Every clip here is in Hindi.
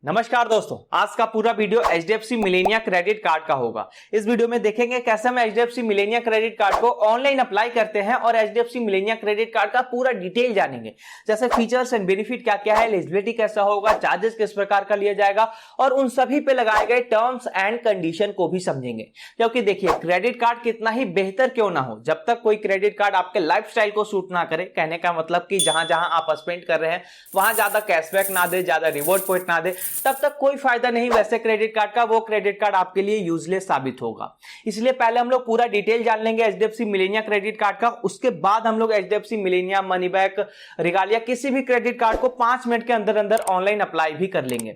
नमस्कार दोस्तों, आज का पूरा video HDFC Melania credit card का होगा। इस वीडियो में देखेंगे कैसे हम HDFC मिलेनिया क्रेडिट कार्ड को ऑनलाइन अप्लाई करते हैं और HDFC मिलेनिया क्रेडिट कार्ड का पूरा डिटेल जानेंगे, जैसे फीचर्स एंड बेनिफिट क्या क्या है, एलिजिबिलिटी कैसा होगा, चार्जेस किस प्रकार का लिया जाएगा और उन सभी पे लगाए गए टर्म्स एंड कंडीशन को भी समझेंगे। क्योंकि देखिए, क्रेडिट कार्ड कितना ही बेहतर क्यों ना हो, जब तक कोई क्रेडिट कार्ड आपके लाइफस्टाइल को सूट ना करे, कहने का मतलब कि जहां जहां आप स्पेंड कर रहे हैं वहां ज्यादा कैशबैक ना दे, ज्यादा रिवॉर्ड पॉइंट ना दे, तब तक कोई फायदा नहीं वैसे क्रेडिट कार्ड का। वो क्रेडिट कार्ड आपके लिए यूजलेस साबित होगा। इसलिए पहले हम लोग पूरा डिटेल जान लेंगे HDFC मिलेनिया क्रेडिट कार्ड का। उसके बाद हम लोग HDFC Millennia, money back, Regalia किसी भी क्रेडिट कार्ड को 5 मिनट के अंदर अंदर ऑनलाइन अप्लाई भी कर लेंगे।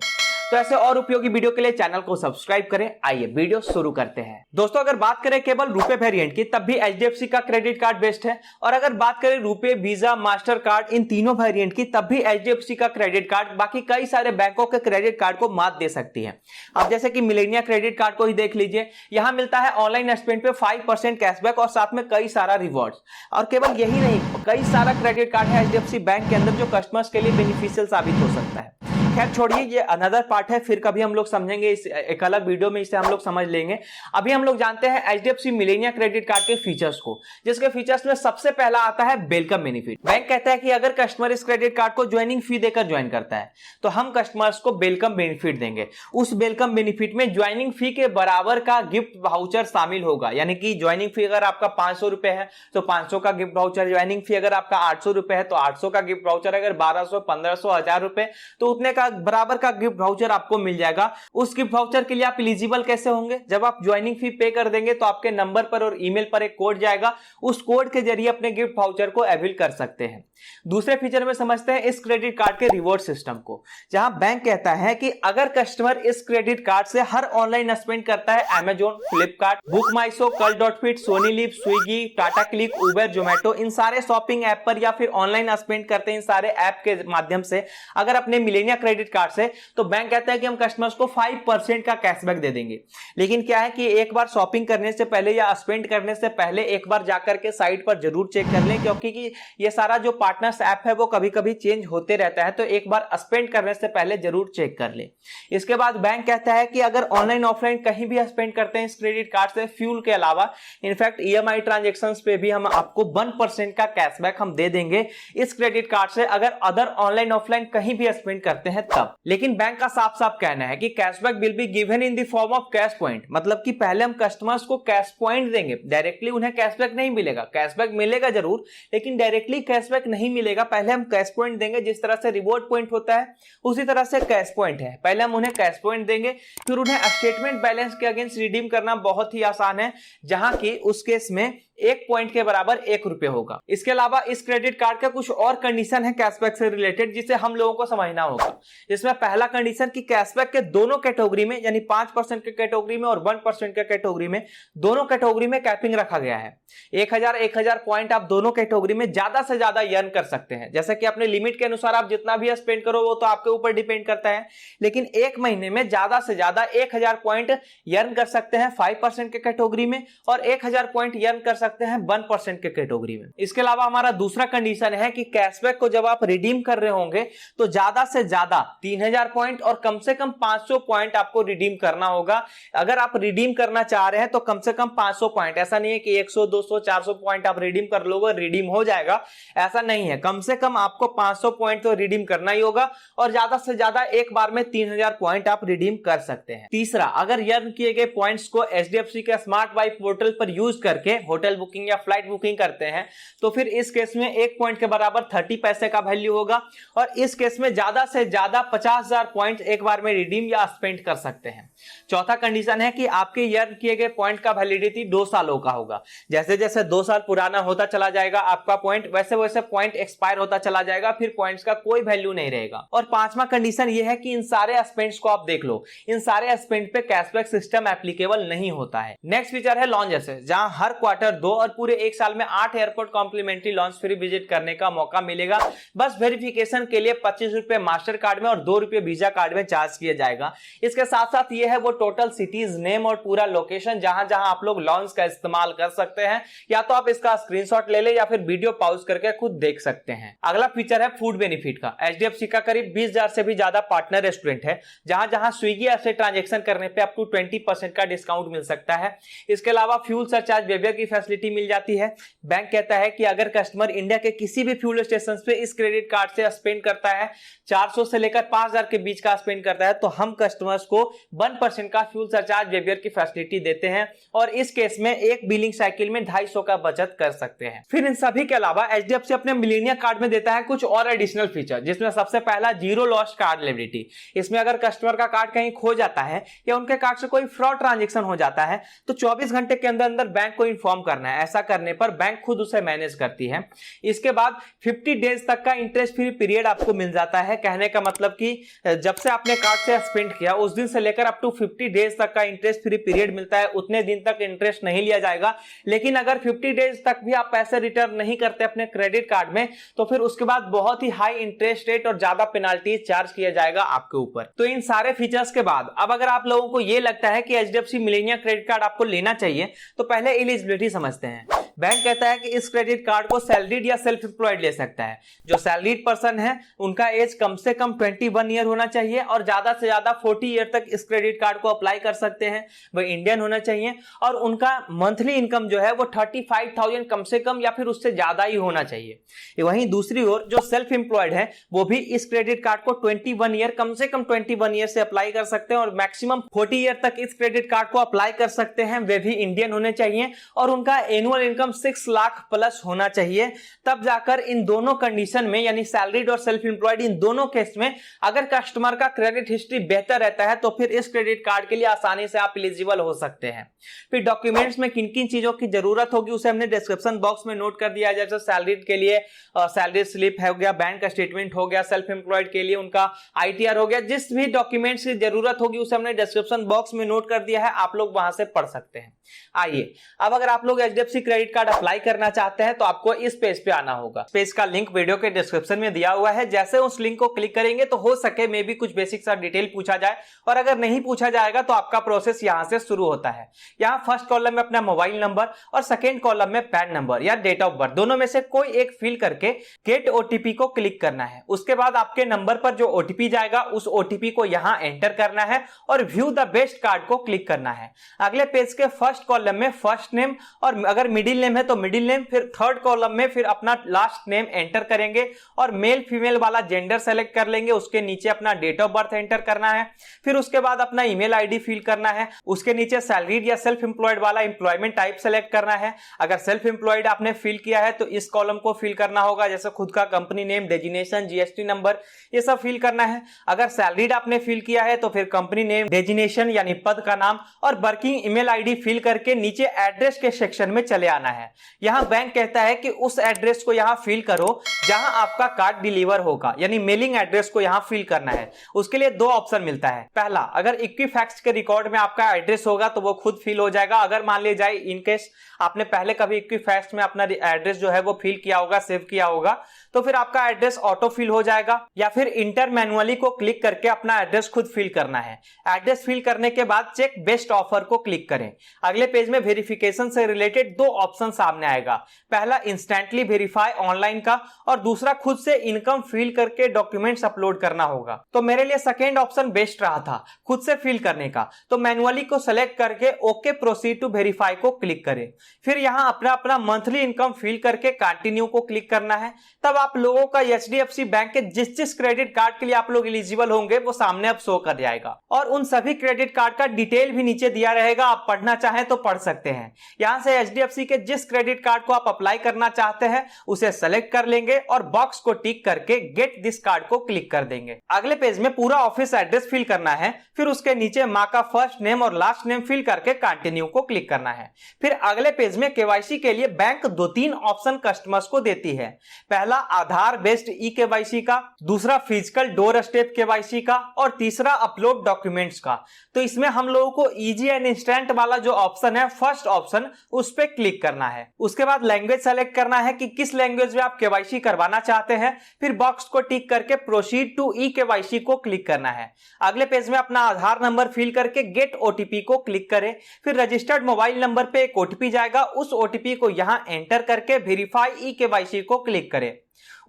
तो ऐसे और उपयोगी वीडियो के लिए चैनल को सब्सक्राइब करें। आइए वीडियो शुरू करते हैं। दोस्तों, अगर बात करें केवल रुपए वेरिएंट की, तब भी HDFC का क्रेडिट कार्ड बेस्ट है। और अगर बात करें रुपए, वीजा, मास्टर कार्ड, इन तीनों वेरिएंट की, तब भी HDFC का क्रेडिट कार्ड बाकी कई सारे बैंकों के क्रेडिट कार्ड को मात दे सकती है। अब जैसे कि मिलेनिया क्रेडिट कार्ड को ही देख लीजिए, यहां मिलता है ऑनलाइन स्पेंड पे 5% कैशबैक और साथ में कई सारा रिवॉर्ड्स। और केवल यही नहीं, कई सारा क्रेडिट कार्ड है HDFC बैंक के अंदर जो कस्टमर्स के लिए बेनिफिशियल साबित हो सकता है। खैर छोड़िए, ये अनदर पार्ट है, फिर कभी हम लोग समझेंगे, इस एक अलग वीडियो में इसे हम लोग समझ लेंगे। अभी हम लोग जानते हैं HDFC मिलेनिया क्रेडिट कार्ड के फीचर्स को, जिसके फीचर्स में सबसे पहला आता है वेलकम बेनिफिट। बैंक कहता है कि अगर कस्टमर इस क्रेडिट कार्ड को ज्वाइनिंग फी देकर ज्वाइन करता है तो हम कस्टमर्स को वेलकम बेनिफिट देंगे। उस वेलकम बेनिफिट में ज्वाइनिंग फी के बराबर का गिफ्ट वाउचर शामिल होगा। यानी कि ज्वाइनिंग फी अगर आपका 500 रुपए है तो 500 का गिफ्ट वाउचर, ज्वाइनिंग फी अगर आपका 800 रुपए है तो 800 का गिफ्ट वाउचर, अगर 1200, 1500, 1000 रुपए तो उतने का बराबर का गिफ्ट वाउचर आपको मिल जाएगा। उस गिफ्ट वाउचर के लिए आप एलिजिबल कैसे होंगे? जब आप ज्वाइनिंग फी पे कर देंगे तो आपके नंबर पर और ईमेल पर एक कोड जाएगा, उस कोड के जरिए अपने गिफ्ट वाउचर को अवेल कर सकते हैं। दूसरे फीचर में समझते हैं इस क्रेडिट कार्ड के रिवॉर्ड सिस्टम को, जहां बैंक कहता है कि अगर कस्टमर इस क्रेडिट कार्ड से हर ऑनलाइन स्पेंड करता है, Amazon, Flipkart, Book My Show, Cultfit, Sony LIV, Swiggy, Tata Cliq, Uber, Zomato, इन सारे शॉपिंग ऐप पर या फिर ऑनलाइन स्पेंड करते हैं इन सारे ऐप के माध्यम से, अगर अपने मिलेनिया क्रेडिट कार्ड से, तो बैंक कहता है कि हम कस्टमर्स को 5% का कैशबैक दे देंगे। लेकिन क्या है कि एक बार शॉपिंग करने से पहले या स्पेंड करने से पहले एक बार जाकर के साइट पर जरूर चेक कर लें, क्योंकि ये सारा जो पार्टनर्स ऐप है वो कभी कभी चेंज होते रहता है, तो एक बार स्पेंड करने से पहले जरूर चेक कर लें। इसके बाद बैंक कहता है कि अगर ऑनलाइन ऑफलाइन कहीं भी स्पेंड करते हैं इस क्रेडिट कार्ड से, फ्यूल के अलावा इनफैक्ट EMI ट्रांजेक्शन पे भी हम आपको 1% का कैशबैक हम दे देंगे इस क्रेडिट कार्ड से, अगर अदर ऑनलाइन ऑफलाइन कहीं भी स्पेंड करते हैं तब। लेकिन बैंक का साफ साफ कहना है कि cashback will be given in the form of cash point, मतलब कि पहले हम कस्टमर्स को कैश पॉइंट देंगे, डायरेक्टली उन्हें कैशबैक नहीं मिलेगा। कैशबैक मिलेगा जरूर, लेकिन डायरेक्टली कैशबैक नहीं मिलेगा। पहले हम कैश पॉइंट देंगे, जिस तरह से रिवॉर्ड पॉइंट होता है उसी तरह से कैश पॉइंट है। पहले हम उन्हें कैश पॉइंट देंगे, फिर उन्हें स्टेटमेंट बैलेंस के अगेंस्ट रिडीम करना बहुत ही आसान है, जहां की उस केस में 1 पॉइंट के बराबर 1 रुपए होगा। इसके अलावा इस क्रेडिट कार्ड का कुछ और कंडीशन है कैशबैक से रिलेटेड, जिसे हम लोगों को समझना होगा। जिसमें पहला कंडीशन कि कैशबैक के दोनों कैटेगरी में, यानी 5% के कैटेगरी में और 1% के कैटेगरी में, दोनों कैटेगरी में कैपिंग रखा गया है। 1000 पॉइंट आप दोनों कैटेगरी में ज्यादा से ज्यादा अर्न कर सकते हैं। जैसे कि अपने लिमिट के अनुसार आप जितना भी स्पेंड करो वो तो आपके ऊपर डिपेंड करता है, लेकिन एक महीने में ज्यादा से ज्यादा 1000 पॉइंट अर्न कर सकते हैं 5% के कैटेगरी में और 1000 पॉइंट अर्न कर सकते हैं 1% के कैटेगरी में। इसके अलावा हमारा दूसरा कंडीशन है कि कैशबैक को जब आप रिडीम कर रहे होंगे तो ज्यादा से ज्यादा 3000 पॉइंट और कम से कम 500 पॉइंट आपको रिडीम करना होगा। अगर आप रिडीम करना चाह रहे हैं तो कम से कम 500 पॉइंट, ऐसा नहीं है कि 100, 200, 400 पॉइंट आप रिडीम कर लोगे, रिडीम हो जाएगा, ऐसा नहीं है। कम से कम आपको 500 पॉइंट तो रिडीम करना ही होगा और ज्यादा से ज्यादा एक बार में 3000 पॉइंट आप रिडीम कर सकते हैं। तीसरा, अगर अर्न किए गए पॉइंट्स को HDFC के स्मार्ट बाई पोर्टल पर यूज करके होटल बुकिंग या फ्लाइट बुकिंग करते हैं तो फिर इस केस में 1 पॉइंट के बराबर 30 पैसे का वैल्यू होगा और इस केस में ज्यादा से ज्यादा 50,000 पॉइंट एक बार में रिडीम या स्पेंड कर सकते हैं। चौथा कंडीशन है कि आपके अर्न किए गए पॉइंट का वैलिडिटी 2 सालों का होगा। जैसे जैसे 2 साल पुराना होता चला जाएगा आपका पॉइंट, वैसे वैसे पॉइंट एक्सपायर होता चला जाएगा, फिर पॉइंट्स का कोई वैल्यू नहीं रहेगा। और पांचवा कंडीशन यह है कि इन सारे स्पेंड्स को आप देख लो, इन सारे स्पेंड पे कैशबैक सिस्टम एप्लीकेबल नहीं होता है। नेक्स्ट फीचर है लॉन्च एसेस, जहां हर क्वार्टर 2 और पूरे 1 साल में 8 airport complimentary lounge free visit करने का मौका मिलेगा। बस वेरिफिकेशन के लिए 25 रुपए मास्टर कार्ड में और 2 रुपए वीजा कार्ड में चार्ज किया जाएगा। इसके साथ साथ ये है वो टोटल सिटीज नेम और पूरा लोकेशन जहां जहां आप लोग लॉन्च का इस्तेमाल कर सकते हैं। या तो आप इसका स्क्रीनशॉट ले ले या फिर वीडियो पॉज करके खुद देख सकते हैं। अगला फीचर है फूड बेनिफिट का। एचडीएफसी का करीब 20,000 से भी ज्यादा पार्टनर रेस्टोरेंट है जहां जहां स्विगी ऐप से ट्रांजैक्शन करने पे अप टू 20% का डिस्काउंट मिल सकता है। इसके अलावा फ्यूल सरचार्ज वेवर की फैसिलिटी मिल जाती है। बैंक कहता है कि अगर कस्टमर इंडिया के किसी भी फ्यूल स्टेशन पे इस क्रेडिट कार्ड से स्पेंड करता है, 400 से लेकर 5,000 के बीच का स्पेंड करता है, तो हम कस्टमर्स को 1% का फ्यूल सरचार्ज वेवर की फैसिलिटी देते हैं और इस केस में एक बिलिंग साइकिल में 250 का बचत कर सकते हैं। फिर इन सभी के अलावा एचडीएफसी अपने मिलेनिया कार्ड में देता है कुछ और एडिशनल फीचर, जिसमें सबसे पहला जीरो लॉस्ट कार्ड लिबिलिटी। इसमें अगर कस्टमर का कार्ड कहीं खो जाता है या उनके कार्ड से कोई फ्रॉड ट्रांजैक्शन हो जाता है तो 24 घंटे के अंदर अंदर बैंक को इन्फॉर्म करना है। ऐसा करने पर बैंक खुद उसे मैनेज करती है। इसके बाद 50 डेज तक का इंटरेस्ट फ्री पीरियड आपको मिल जाता है। कहने का मतलब कि जब से आपने कार्ड से स्पेंड किया उस दिन से लेकर अप टू 50 डेज तक का इंटरेस्ट फ्री पीरियड मिलता है। उतने दिन तक इंटरेस्ट नहीं लिया जाएगा, लेकिन अगर 50 डेज तक भी आप पैसे रिटर्न नहीं करते अपने क्रेडिट कार्ड में तो फिर उसके बाद बहुत ही हाई इंटरेस्ट रेट और ज्यादा पेनाल्टी चार्ज किया जाएगा आपके ऊपर। तो इन सारे फीचर्स के बाद अब अगर आप लोगों को यह लगता है कि एचडीएफसी मिलेनिया क्रेडिट कार्ड आपको लेना चाहिए तो पहले एलिजिबिलिटी समझते हैं। बैंक कहता है कि इस क्रेडिट कार्ड को सैलरीड या सेल्फ एम्प्लॉयड ले सकता है। जो सैलरीड पर्सन है उनका एज कम से कम 21 ईयर होना चाहिए और ज्यादा से ज्यादा 40 ईयर तक इस क्रेडिट कार्ड को अप्लाई कर सकते हैं। वह इंडियन होना चाहिए और उनका मंथली इनकम जो है वो 35,000 कम से कम या फिर उससे ज्यादा ही होना चाहिए। वहीं दूसरी ओर जो सेल्फ एम्प्लॉयड है वो भी इस क्रेडिट कार्ड को 21 ईयर कम से कम 21 ईयर से अप्लाई कर सकते हैं और मैक्सिमम 40 ईयर तक इस क्रेडिट कार्ड को अप्लाई कर सकते हैं। वे भी इंडियन होने चाहिए और उनका एनुअल इनकम 6 लाख प्लस होना चाहिए। तब जाकर इन दोनों कंडीशन में यानी सैलरीड और सेल्फ एम्प्लॉयड इन दोनों केस में अगर कस्टमर का क्रेडिट हिस्ट्री बेहतर रहता है तो फिर इस क्रेडिट कार्ड के लिए आसानी से आप एलिजिबल हो सकते हैं। फिर डॉक्यूमेंट्स में किन किन चीजों की जरूरत होगी उसे हमने डिस्क्रिप्शन बॉक्स में नोट कर दिया। जैसे सैलरीड के लिए सैलरी स्लिप हो गया, बैंक स्टेटमेंट हो गया, सेल्फ एम्प्लॉयड के लिए उनका आईटीआर हो गया। जिस भी डॉक्यूमेंट्स की जरूरत होगी उसे हमने डिस्क्रिप्शन बॉक्स में नोट कर दिया है, आप लोग वहां से पढ़ सकते हैं। आइए अब अगर आप लोग एचडीएफसी क्रेडिट कार्ड अप्लाई करना चाहते हैं तो आपको इस पेज पे आना होगा। पेज का लिंक वीडियो के डिस्क्रिप्शन में दिया हुआ है। जैसे उस लिंक को क्लिक करेंगे तो हो सके मे भी कुछ बेसिक सा डिटेल पूछा जाए और अगर नहीं पूछा जाएगा तो आपका प्रोसेस यहां से शुरू होता है। यहां फर्स्ट कॉलम में अपना मोबाइल नंबर और सेकेंड कॉलम में पैन नंबर या डेट ऑफ बर्थ दोनों में से कोई एक फिल करके गेट ओटीपी को क्लिक करना है। उसके बाद आपके नंबर पर जो ओटीपी जाएगा उस ओटीपी को यहां एंटर करना है और व्यू द बेस्ट कार्ड को क्लिक करना है। अगले पेज के फर्स्ट कॉलम में फर्स्ट नेम और अगर मिडिल नेम है तो मिडिल नेम, फिर थर्ड कॉलम में फिर अपना लास्ट नेम एंटर करेंगे और मेल फीमेल वाला जेंडर सेलेक्ट कर लेंगे। उसके नीचे अपना डेट ऑफ बर्थ एंटर करना है। फिर उसके बाद अपना ईमेल आईडी फिल करना है। उसके नीचे सैलरीड या सेल्फ एम्प्लॉयड वाला एम्प्लॉयमेंट टाइप सेलेक्ट करना है। अगर सेल्फ एम्प्लॉयड आपने फिल किया है तो इस कॉलम को फिल करना होगा, जैसे खुद का company name, designation, GST number, ये सब फिल करना है। अगर सैलरीड आपने फिल किया है तो फिर कंपनी नेम, डेजिग्नेशन यानी पद का नाम और वर्किंग ईमेल आईडी फिल करके नीचे एड्रेस के सेक्शन में चले आना है। यहां बैंक कहता है कि उस एड्रेस को यहां फिल करो जहां आपका कार्ड डिलीवर होगा, यानी मेलिंग एड्रेस को यहां फिल करना है। उसके लिए दो ऑप्शन मिलता है। पहला, अगर इक्विफैक्स के रिकॉर्ड में आपका एड्रेस होगा तो वो खुद फिल हो जाएगा। अगर मान लिया जाए इनकेस आपने पहले कभी इक्विफैक्स में अपना एड्रेस जो है वो फिल किया होगा, सेव किया होगा, तो फिर आपका एड्रेस ऑटो फिल हो जाएगा। या फिर इंटर मैनुअली को क्लिक करके अपना एड्रेस खुद फिल करना है। एड्रेस फिल करने के बाद चेक बेस्ट ऑफर को क्लिक करें। अगले पेज में वेरिफिकेशन से रिलेटेड दो ऑप्शन सामने आएगा। पहला इंस्टेंटली वेरीफाई ऑनलाइन का और दूसरा खुद से इनकम फिल करके डॉक्यूमेंट्स अपलोड करना होगा। तो मेरे लिए सेकेंड ऑप्शन बेस्ट रहा था, खुद से फिल करने का। तो मैनुअली को सेलेक्ट करके ओके प्रोसीड टू वेरीफाई को क्लिक करें। फिर यहां अपना मंथली इनकम फिल करके कंटिन्यू को क्लिक करना है। तब आप लोगों का एचडीएफसी बैंक के जिस क्रेडिट कार्ड के लिए आप लोग एलिजिबल होंगे वो सामने अब शो कर जाएगा और उन सभी क्रेडिट कार्ड का डिटेल भी नीचे दिया रहेगा। आप पढ़ना चाहें तो पढ़ सकते हैं। यहां से एचडीएफसी के जिस क्रेडिट कार्ड को आप अप्लाई करना चाहते हैं उसे सेलेक्ट कर लेंगे और बॉक्स को टिक करके गेट दिस कार्ड को क्लिक कर देंगे। अगले पेज में पूरा ऑफिस एड्रेस फिल करना है। फिर उसके नीचे मां का फर्स्ट नेम और लास्ट नेम फिल करके कंटिन्यू को क्लिक करना है। फिर अगले पेज में केवाईसी के लिए बैंक 2-3 ऑप्शन कस्टमर्स को देती है। पहला, आधार बेस्ड ई केवाईसी का, दूसरा फिजिकल डोर स्टेप केवाईसी का और तीसरा अपलोड डॉक्यूमेंट्स का। तो इसमें हम लोगों को इजी एंड इंस्टेंट वाला जो ऑप्शन है, फर्स्ट ऑप्शन, उस पर क्लिक करना है। उसके बाद लैंग्वेज सेलेक्ट करना है कि किस लैंग्वेज में आप केवाईसी करवाना चाहते हैं। फिर बॉक्स को टिक करके प्रोसीड टू ई केवाईसी को क्लिक करना है। अगले पेज में अपना आधार नंबर फिल करके गेट ओटीपी को क्लिक करें। फिर रजिस्टर्ड मोबाइल नंबर पे एक ओटीपी जाएगा, उस ओटीपी को यहां एंटर करके वेरीफाई ई केवाईसी को क्लिक करें।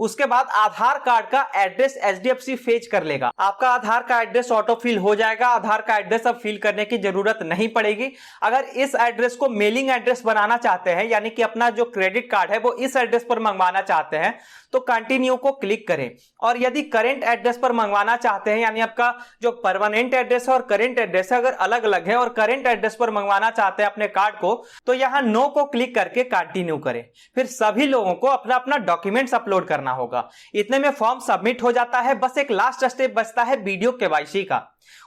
उसके बाद आधार कार्ड का एड्रेस एचडीएफसी फेच कर लेगा। आपका आधार का एड्रेस ऑटो फिल हो जाएगा। आधार का एड्रेस अब फिल करने की जरूरत नहीं पड़ेगी। अगर इस एड्रेस को मेलिंग एड्रेस बनाना चाहते हैं, यानी कि अपना जो क्रेडिट कार्ड है वो इस एड्रेस पर मंगवाना चाहते हैं, तो कंटिन्यू को क्लिक करें। और यदि करेंट एड्रेस पर मंगवाना चाहते हैं, यानी आपका जो परमानेंट एड्रेस है और करेंट एड्रेस है अगर अलग अलग है और करेंट एड्रेस पर मंगवाना चाहते हैं अपने कार्ड को, तो यहां नो को क्लिक करके कंटिन्यू करें। फिर सभी लोगों को अपना अपना डॉक्यूमेंट्स अपलोड करना होगा। इतने में फॉर्म सबमिट हो जाता है। बस एक लास्ट स्टेप बचता है वीडियो केवाईसी का।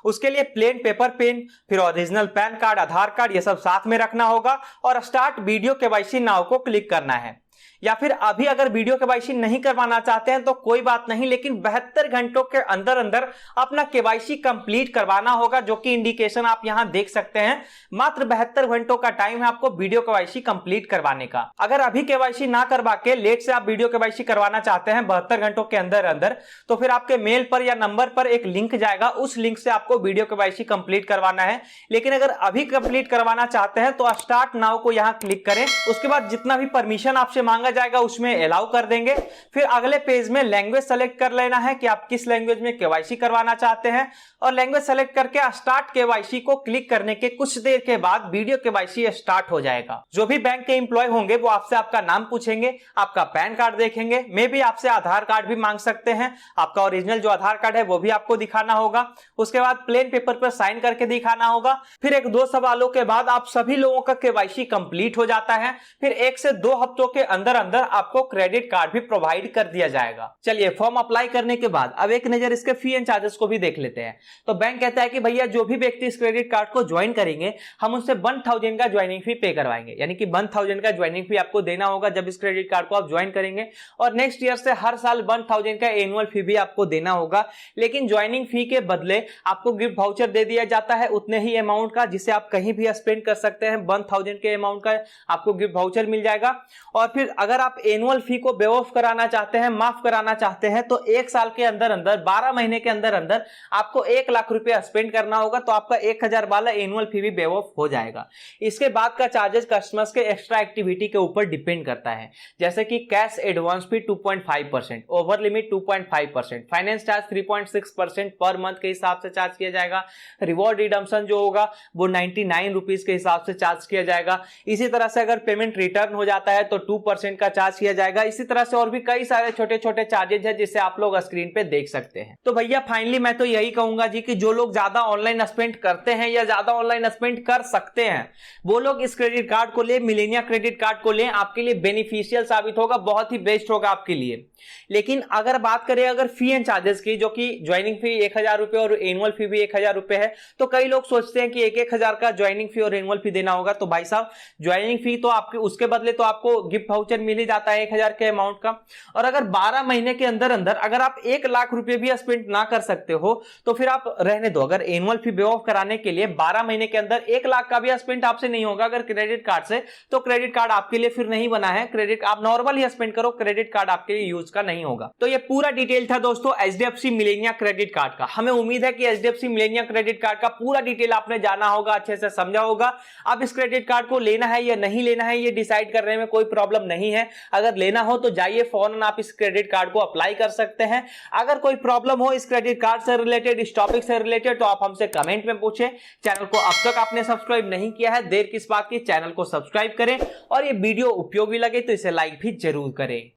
उसके लिए प्लेन पेपर पेन, फिर ओरिजिनल पैन कार्ड, आधार कार्ड, ये सब साथ में रखना होगा और स्टार्ट वीडियो केवाईसी नाउ को क्लिक करना है। या फिर अभी अगर वीडियो केवाईसी नहीं करवाना चाहते हैं तो कोई बात नहीं, लेकिन 72 घंटों के अंदर अंदर अपना केवाईसी कंप्लीट करवाना होगा, जो कि इंडिकेशन आप यहां देख सकते हैं। मात्र 72 घंटों का टाइम है आपको वीडियो केवाईसी कंप्लीट करवाने का। अगर अभी केवाईसी ना करवा के लेट से आप वीडियो केवाईसी करवाना चाहते हैं 72 घंटों के अंदर अंदर, तो फिर आपके मेल पर या नंबर पर एक लिंक जाएगा, उस लिंक से आपको वीडियो केवाईसी कंप्लीट करवाना है। लेकिन अगर अभी कंप्लीट करवाना चाहते हैं तो स्टार्ट नाउ को यहां क्लिक करें। उसके बाद जितना भी परमिशन आपसे मांगा जाएगा उसमें अलाउ कर देंगे। फिर अगले पेज में लैंग्वेज सेलेक्ट कर लेना है कि आप किस लैंग्वेज में केवाईसी करवाना चाहते हैं और लैंग्वेज सेलेक्ट करके स्टार्ट केवाईसी को क्लिक करने के कुछ देर के बाद वीडियो केवाईसी स्टार्ट हो जाएगा। जो भी बैंक के एम्प्लॉय होंगे वो आपसे आपका नाम पूछेंगे, आपका पैन कार्ड देखेंगे, मे भी आपसे आधार कार्ड भी मांग सकते हैं। आपका ओरिजिनल जो आधार कार्ड है वो भी आपको दिखाना होगा। उसके बाद प्लेन पेपर पर साइन करके दिखाना होगा। फिर 1-2 सवालों के बाद आप सभी लोगों का केवाईसी कंप्लीट हो जाता है। फिर 1 से 2 हफ्तों के अंदर अंदर आपको क्रेडिट कार्ड भी प्रोवाइड कर दिया जाएगा। चलिए, फॉर्म अप्लाई करने के बाद अब एक नजर इसके फी एंड चार्जेस को भी देख लेते हैं। तो बैंक कहता है कि भैया जो भी व्यक्ति इस क्रेडिट कार्ड को ज्वाइन करेंगे हम उनसे 1000 का ज्वाइनिंग फी पे करवाएंगे, यानी कि 1000 का ज्वाइनिंग फी आपको देना होगा जब इस क्रेडिट कार्ड को आप ज्वाइन करेंगे। और नेक्स्ट ईयर से हर साल 1000 का एनुअल फी भी आपको देना होगा। लेकिन ज्वाइनिंग फी के बदले आपको गिफ्ट वाउचर दे दिया जाता है उतने ही अमाउंट का, जिसे आप कहीं भी स्पेंड कर सकते हैं। 1000 के अमाउंट का आपको गिफ्ट वाउचर मिल जाएगा। और फिर अगर आप एनुअल फी को पे ऑफ कराना चाहते हैं, माफ कराना चाहते हैं, तो 1 साल के अंदर अंदर 12 महीने के अंदर अंदर आपको 1 लाख रुपया स्पेंड करना होगा, तो आपका 1000 वाला एनुअल फी भी पे ऑफ हो जाएगा। इसके बाद का चार्जेस कस्टमर्स के एक्स्ट्रा एक्टिविटी के ऊपर डिपेंड करता है, जैसे कि कैश एडवांस फी 2.5%, over limit 2.5%, finance charge 3.6% per month के हिसाब से चार्ज किया जाएगा। रिवॉर्ड रिडम्पशन जो होगा वो 99 रुपीज के हिसाब से चार्ज किया जाएगा। इसी तरह से अगर पेमेंट रिटर्न हो जाता है तो 2% का चार्ज किया जाएगा। इसी तरह से और भी कई सारे छोटे छोटे चार्जेस है जिसे आप लोग स्क्रीन पे देख सकते हैं। तो भैया फाइनली मैं तो यही कहूंगा जी कि जो लोग ज्यादा ऑनलाइन स्पेंड करते हैं या ज्यादा ऑनलाइन स्पेंड कर सकते हैं वो लोग इस क्रेडिट कार्ड को ले, मिलेनिया क्रेडिट कार्ड को ले, आपके लिए बेनिफिशियल साबित होगा, बहुत ही बेस्ट होगा आपके लिए। लेकिन अगर बात करें अगर फी एंड चार्जेस की, जो कि ज्वाइनिंग फी 1000 रुपए और एनुअल फी भी 1000 रुपए है, तो कई लोग सोचते हैं कि 1-1000 का ज्वाइनिंग फी और एनुअल फी देना होगा। तो भाई साहब ज्वाइनिंग फी तो आपके उसके बदले तो आपको गिफ्ट वाउचर मिल ही जाता है 1000 के अमाउंट का। और अगर 12 महीने के अंदर अंदर अगर आप 1 लाख रुपए भी स्पेंड ना कर सकते हो तो फिर आप रहने दो। अगर एनुअल फी पे ऑफ कराने के लिए 12 महीने के अंदर 1 लाख का भी स्पेंड आपसे नहीं होगा अगर क्रेडिट कार्ड से, तो क्रेडिट कार्ड आपके लिए फिर नहीं बना है। क्रेडिट आप नॉर्मल ही स्पेंड करो, क्रेडिट कार्ड आपके लिए यूज का नहीं होगा। तो ये पूरा डिटेल था दोस्तों एचडीएफसी मिलेनिया क्रेडिट कार्ड का। हमें उम्मीद है कि एचडीएफसी मिलेनिया क्रेडिट कार्ड का पूरा डिटेल आपने जाना होगा, अच्छे से समझा होगा। अब इस क्रेडिट कार्ड को लेना है या नहीं लेना है ये डिसाइड करने में कोई प्रॉब्लम नहीं है। अगर लेना हो तो जाइए फौरन आप इस क्रेडिट कार्ड को अप्लाई कर सकते हैं। अगर कोई प्रॉब्लम हो इस क्रेडिट कार्ड से रिलेटेड, इस टॉपिक से रिलेटेड, तो आप हमसे कमेंट में पूछें। चैनल को अब तक आपने सब्सक्राइब नहीं किया है, देर किस बात की, चैनल को सब्सक्राइब करें और ये वीडियो उपयोगी लगे तो इसे लाइक भी जरूर करें।